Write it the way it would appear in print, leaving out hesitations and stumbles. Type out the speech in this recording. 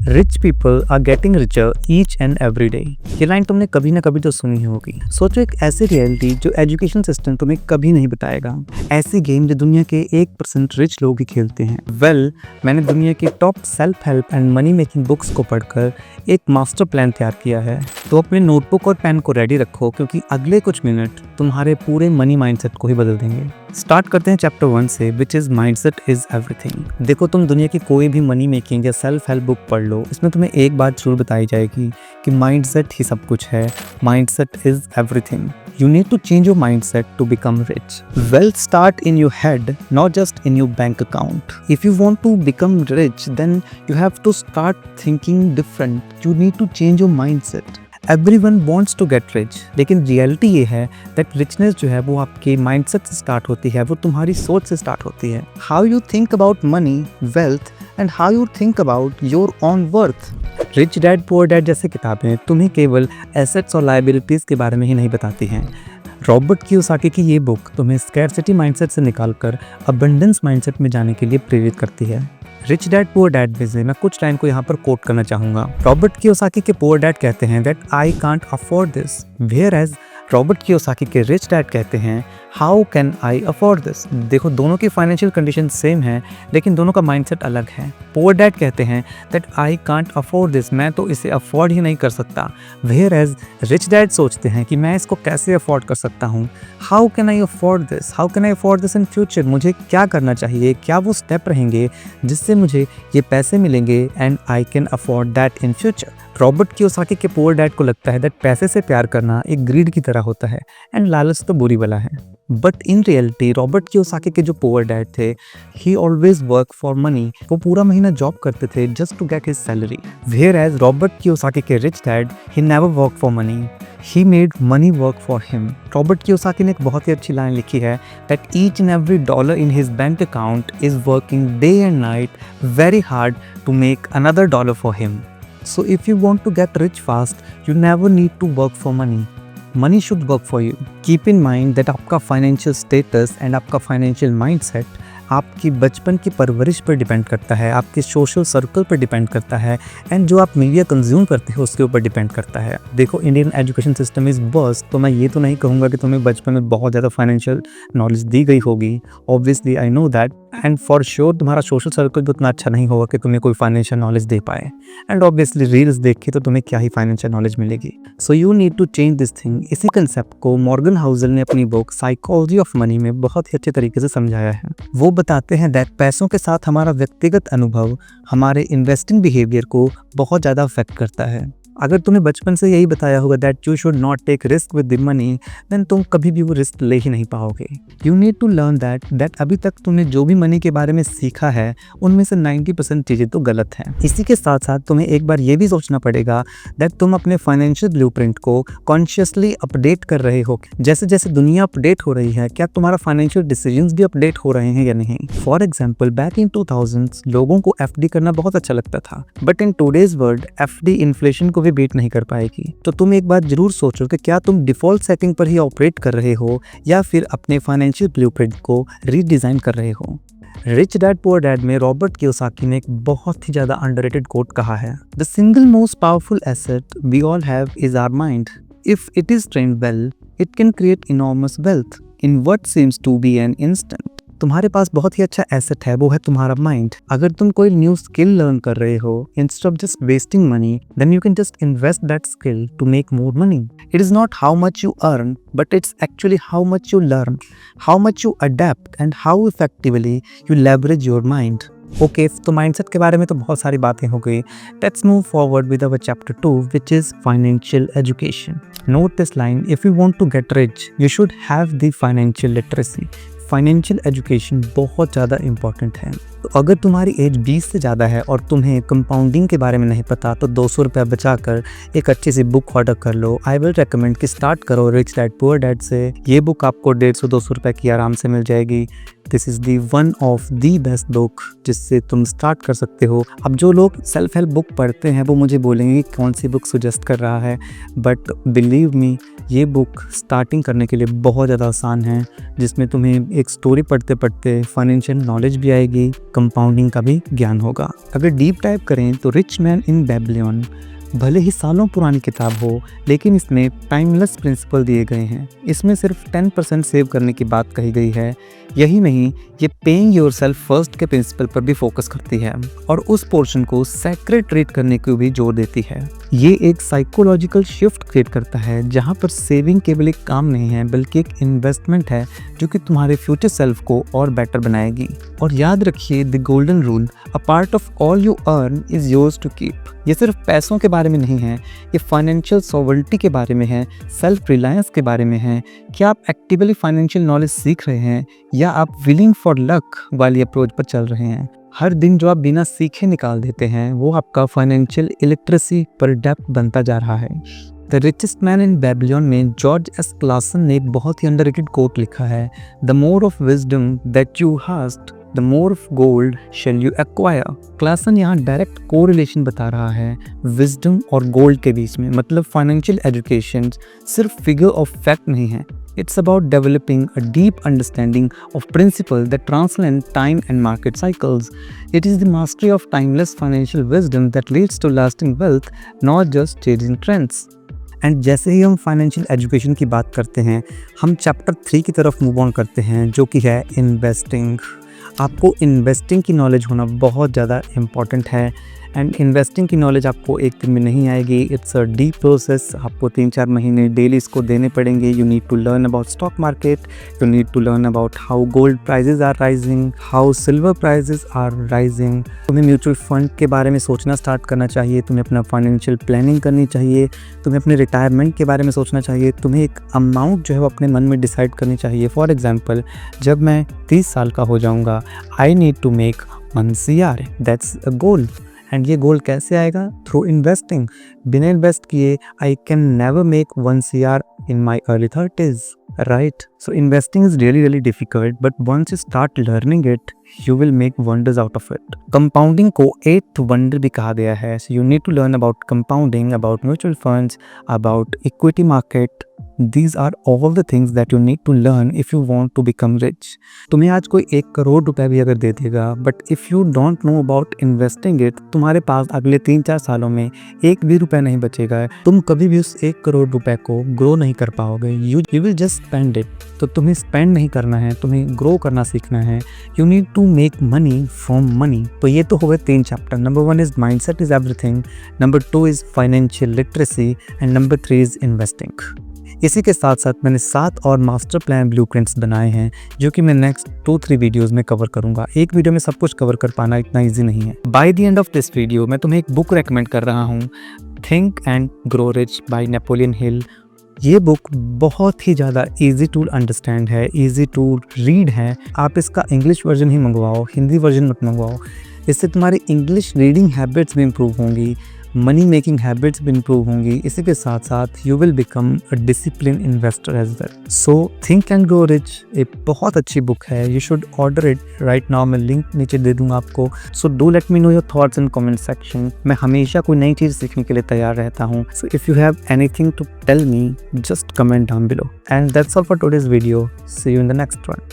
Rich people are getting richer each and every day. ये line तुमने कभी ना कभी तो सुनी ही होगी। सोचो एक ऐसी रियलिटी जो एजुकेशन सिस्टम तुम्हें कभी नहीं बताएगा, ऐसी गेम जो दुनिया के 1% रिच लोग ही खेलते हैं। मैंने दुनिया की top self help and money making books को पढ़कर एक मास्टर प्लान तैयार किया है। तो अपने नोटबुक और पेन को रेडी रखो, क्योंकि अगले कुछ मिनट तुम्हारे पूरे मनी माइंडसेट को ही बदल देंगे। स्टार्ट करते हैं चैप्टर 1 से, which is mindset is everything. देखो, तुम दुनिया की कोई भी मनी मेकिंग या सेल्फ हेल्प बुक पढ़ लो, इसमें तुम्हें एक बात जरूर बताई जाएगी कि माइंडसेट ही सब कुछ है। Mindset is everything. You need to change your mindset to become rich. Wealth start in your head, not just in your bank account. If you want to become rich, then you have to start thinking different. You need to change your mindset. Everyone wants to get rich, लेकिन reality ये है that richness जो है वो आपके mindset से start होती है, वो तुम्हारी सोच से start होती है। How you think about money, wealth, and how you think about your own worth. Rich dad poor dad जैसे किताबें तुम्हें केवल एसेट्स और लायबिलिटीज़ के बारे में ही नहीं बताती हैं। रॉबर्ट कियोसाकी की ये बुक तुम्हें स्कैरसिटी माइंडसेट से निकालकर अबंडेंस माइंडसेट में जाने के लिए प्रेरित करती है। रिच डैड पुअर डैड में से मैं कुछ लाइन को यहाँ पर कोट करना चाहूँगा। रॉबर्ट कियोसाकी के पुअर डैड कहते हैं that I can't afford this, where as Robert Kiyosaki के रिच डैड कहते हैं how can I afford this. देखो, दोनों की फाइनेंशियल कंडीशन सेम है, लेकिन दोनों का माइंडसेट अलग है। पुअर डैड कहते हैं that I can't afford this, मैं तो इसे अफोर्ड ही नहीं कर सकता। वेयर एज रिच डैड सोचते हैं कि मैं इसको कैसे अफोर्ड कर सकता हूँ। How can I afford this, how can I afford this in future. मुझे क्या करना चाहिए, क्या वो स्टेप रहेंगे जिससे मुझे ये पैसे मिलेंगे and I can afford that in future. Robert Kiyosaki के पुअर डैड को लगता है दैट पैसे से प्यार करना एक ग्रीड की तरह होता है एंड लालच तो बुरी बला है। But in reality Robert Kiyosaki के जो पुअर डैड थे, he always work for money. वो पूरा महीना जॉब करते थे just to get his salary. Where as Robert Kiyosaki के rich dad, he never work for money, he made money work for him. Robert Kiyosaki ने एक बहुत ही अच्छी लाइन लिखी है that each and every dollar in his bank account is working day and night very hard to make another dollar for him. So if you want to get rich fast, you never need to work for money. Money should work for you. Keep in mind that आपका financial status and आपका financial mindset आपकी बचपन की परवरिश पर depend करता है, आपके सोशल सर्कल पर डिपेंड करता है एंड जो आप मीडिया कंज्यूम करते हो उसके ऊपर डिपेंड करता है। देखो, Indian education system is bust, तो मैं ये तो नहीं कहूँगा कि तुम्हें बचपन में बहुत ज़्यादा फाइनेंशियल नॉलेज दी गई होगी। Obviously I know that, and for sure तुम्हारा सोशल सर्कल भी उतना अच्छा नहीं होगा कि तुम्हें कोई फाइनेंशियल नॉलेज दे पाए। एंड ऑब्वियसली रील्स देख के तो तुम्हें क्या ही फाइनेंशियल नॉलेज मिलेगी। So you need to change this thing. इसी कंसेप्ट को मॉर्गन हाउसल ने अपनी बुक साइकोलॉजी ऑफ मनी में बहुत ही अच्छे तरीके से समझाया है। वो बताते हैं दैट पैसों के साथ हमारा व्यक्तिगत अनुभव हमारे इन्वेस्टिंग बिहेवियर को बहुत ज़्यादा अफेक्ट करता है। अगर तुम्हें बचपन से यही बताया होगा that you should not take risk with the money, then तुम कभी भी वो रिस्क ले ही नहीं पाओगे। You need to learn that अभी तक तुमने जो भी मनी के बारे में सीखा है उनमें से 90% चीज़ें तो गलत हैं। इसी के साथ साथ तुम्हें एक बार ये भी सोचना पड़ेगा दैट तुम अपने फाइनेंशियल ब्लूप्रिंट को कॉन्शियसली अपडेट कर रहे हो। जैसे जैसे दुनिया अपडेट हो रही है, क्या तुम्हारा फाइनेंशियल डिसीजंस भी अपडेट हो रहे हैं या नहीं। For example, back in 2000s लोगों को FD करना बहुत अच्छा लगता था, but in today's world FD inflation को भी बीट नहीं कर पाएगी। तो तुम एक बात जरूर सोचो कि क्या तुम डिफॉल्ट सेटिंग पर ही ऑपरेट कर रहे हो या फिर अपने फाइनेंशियल ब्लूप्रिंट को रीडिजाइन कर रहे हो। रिच डैड पुअर डैड में रॉबर्ट कियोसाकी ने एक बहुत ही ज्यादा अंडररेटेड कोट कहा है, the single most powerful asset we all have is our mind. If it is trained well, it can create enormous wealth in what seems to be an instant. तुम्हारे पास बहुत ही अच्छा एसेट है, वो है तुम्हारा माइंड। अगर तुम कोई न्यू स्किल लर्न कर रहे हो, instead of just wasting money, then you can just invest that skill to make more money. It is not how much you earn, but it's actually how much you learn, how much you adapt and how effectively you leverage your mind. Okay, तो mindset के बारे में तो बहुत सारी बातें हो गई। Let's move forward with our chapter 2, which is financial education. Note this line, if you want to get rich, you should have the financial literacy. Financial education बहुत ज़्यादा इंपॉर्टेंट है। तो अगर तुम्हारी एज 20 से ज़्यादा है और तुम्हें कंपाउंडिंग के बारे में नहीं पता, तो 200 रुपया बचाकर एक अच्छी सी बुक ऑर्डर कर लो। आई विल रेकमेंड कि स्टार्ट करो रिच डैड पुअर डैड से। ये बुक आपको 150-200 रुपये की आराम से मिल जाएगी। This is the one of the best book जिससे तुम स्टार्ट कर सकते हो। अब जो लोग सेल्फ हेल्प बुक पढ़ते हैं वो मुझे बोलेंगे कि कौन सी बुक सजेस्ट कर रहा है, बट बिलीव मी ये बुक स्टार्टिंग करने के लिए बहुत ज़्यादा आसान है, जिसमें तुम्हें एक स्टोरी पढ़ते पढ़ते फाइनेंशियल नॉलेज भी आएगी, कंपाउंडिंग का भी ज्ञान होगा। अगर डीप डाइव करें तो रिच मैन इन बेबीलोन भले ही सालों पुरानी किताब हो, लेकिन इसमें टाइमलेस प्रिंसिपल दिए गए हैं। इसमें सिर्फ 10% सेव करने की बात कही गई है। यही नहीं, ये पेइंग योरसेल्फ फर्स्ट के प्रिंसिपल पर भी फोकस करती है और उस पोर्शन को सेक्रेट ट्रीट करने को भी जोर देती है। ये एक साइकोलॉजिकल शिफ्ट क्रिएट करता है जहाँ पर सेविंग केवल एक काम नहीं है बल्कि एक इन्वेस्टमेंट है जो कि तुम्हारे फ्यूचर सेल्फ को और बेटर बनाएगी। और याद रखिए the golden rule, a part of all you earn is yours to keep. ये सिर्फ पैसों के बारे में नहीं है, ये फाइनेंशियल सॉवरिटी के बारे में है, सेल्फ रिलायंस के बारे में है। क्या आप एक्टिवली फाइनेंशियल नॉलेज सीख रहे हैं या आप विलिंग फॉर लक वाली अप्रोच पर चल रहे हैं? हर दिन जो आप बिना सीखे निकाल देते हैं वो आपका फाइनेंशियल इलिटरेसी पर डेप्थ बनता जा रहा है। The richest man in Babylon में जॉर्ज एस क्लासन ने एक बहुत ही अंडररेटेड कोट लिखा है, the more of wisdom that you hast the more of gold shall you acquire. Clason यहाँ डायरेक्ट कोरिलेशन बता रहा है विजडम और गोल्ड के बीच में। मतलब फाइनेंशियल एजुकेशन सिर्फ फिगर ऑफ फैक्ट नहीं है, it's about developing a deep understanding of principles that transcend time and market cycles. It is the mastery of timeless financial wisdom that leads to lasting wealth, not just chasing trends. And जैसे ही हम financial education की बात करते हैं, हम chapter 3 की तरफ move on करते हैं जो कि है इन्वेस्टिंग। आपको इन्वेस्टिंग की नॉलेज होना बहुत ज़्यादा इम्पॉर्टेंट है एंड इन्वेस्टिंग की नॉलेज आपको एक दिन में नहीं आएगी। It's a deep process. आपको 3-4 महीने डेली इसको देने पड़ेंगे। You need to learn about stock market, you need to learn about how gold prices are rising, how silver prices are rising. तुम्हें म्यूचुअल फंड के बारे में सोचना स्टार्ट करना चाहिए, तुम्हें अपना फाइनेंशियल प्लानिंग करनी चाहिए, तुम्हें अपने रिटायरमेंट के बारे में सोचना चाहिए, तुम्हें एक अमाउंट जो है वो अपने मन में डिसाइड करनी चाहिए। फॉर एग्जाम्पल, जब मैं 30 साल का हो जाऊँगा, I need to make 1 CR, that's a goal. And ये गोल कैसे आएगा? Through investing. बिना इन्वेस्ट किए I can never make 1 CR in my early 30s, right? So investing is really difficult, but once you start learning it you will make wonders out of it. Compounding को 8th wonder भी कहा गया है. So you need to learn about compounding, about mutual funds, about equity market. These are all the things that you need to learn if you want to become rich. तुम्हें आज कोई 1 करोड़ रुपए भी अगर दे देगा, but if you don't know about investing it, तुम्हारे पास अगले 3-4 सालों में 1 भी रुपए नहीं बचेगा। तुम कभी भी उस 1 करोड़ रुपए को ग्रो नहीं कर पाओगे। You will just spend it. तो तुम्हें स्पेंड नहीं करना है, तुम्हें ग्रो करना सीखना है। You need to make money from money. तो ये तो हो गए 3 chapter. Number 1 is mindset is everything, number 2 is financial literacy and number 3 is investing. इसी के साथ साथ मैंने 7 और मास्टर प्लान ब्लूप्रिंट्स बनाए हैं जो कि मैं नेक्स्ट 2-3 वीडियोस में कवर करूंगा। एक वीडियो में सब कुछ कवर कर पाना इतना ईजी नहीं है। By the end of this video मैं तुम्हें एक बुक रेकमेंड कर रहा हूँ, think and grow rich by Napoleon Hill. ये बुक बहुत ही ज़्यादा इजी टू अंडरस्टैंड है, इजी टू रीड है। आप इसका इंग्लिश वर्जन ही मंगवाओ, हिंदी वर्जन मत मंगवाओ। इससे तुम्हारी इंग्लिश रीडिंग हैबिट्स भी इम्प्रूव होंगी, मनी मेकिंग हैबिट्स भी इम्प्रूव होंगी। इसी के साथ साथ you will become a discipline investor as well. So think and grow rich एक बहुत अच्छी बुक है, you should order it right now. मैं लिंक नीचे दे दूंगा आपको। So do let me know your thoughts in comment section. मैं हमेशा कोई नई चीज़ सीखने के लिए तैयार रहता हूँ। So if you have anything to tell me, just comment down below. And that's all for today's video. See you in the next one.